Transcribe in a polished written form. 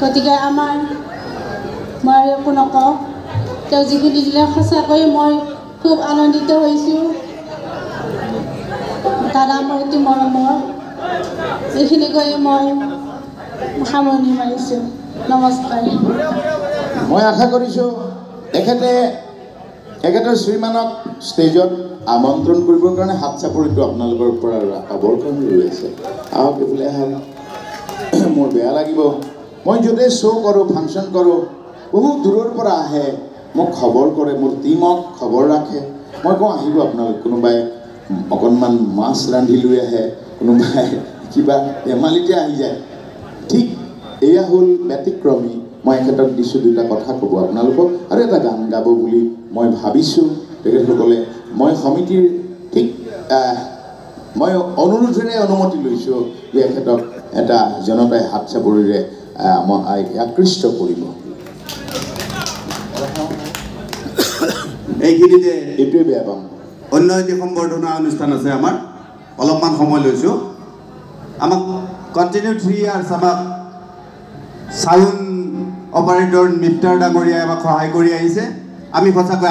গতিকে আমাৰ মই একো নকওঁ তেওঁ যিখিনি দিলে সঁচাকৈ মই খুব আনন্দিত হৈছোঁ দাদা মোৰ অতি মৰমৰ এইখিনি কৈ মই সামৰণি মাৰিছোঁ নমস্কাৰ মই আশা কৰিছোঁ এখেতৰ শ্ৰীমানক ষ্টেজত আমন্ত্ৰণ কৰিবৰ কাৰণে হাত চাপৰিটো আপোনালোকৰ পৰা আবৰ কাৰণে লৈ আছে আহক এইফালে আহক মোৰ বেয়া লাগিব মই য'তে শ্ব' কৰোঁ ফাংচন কৰোঁ বহুত দূৰৰ পৰা আহে মোক খবৰ কৰে মোৰ টীমক খবৰ ৰাখে মই কওঁ আহিব আপোনালোক কোনোবাই অকণমান মাছ ৰান্ধি লৈ আহে কোনোবাই কিবা ধেমালিতে আহি যায় ঠিক এয়া হ'ল ব্যতিক্ৰমী মই এখেতক দিছোঁ দুটা কথা ক'ব আপোনালোকক আৰু এটা গান গাব বুলি মই ভাবিছোঁ তেখেতসকলে মই সমিতিৰ ঠিক মই অনুৰোধেৰে অনুমতি লৈছোঁ যে এখেতক এটা জনতাই হাত চাপৰিৰে আকৃষ্ট কৰিব এইখিনিতে এইটোৱে বেয়া পাম অন্য এটি সম্বৰ্ধনা অনুষ্ঠান আছে আমাৰ অলপমান সময় লৈছোঁ আমাক কণ্টিনিউ 3 ইয়াৰ্ছ আমাক চাউণ্ড অপাৰেটৰ মিফতাৰ ডাঙৰীয়াই আমাক সহায় কৰি আহিছে আমি সঁচাকৈ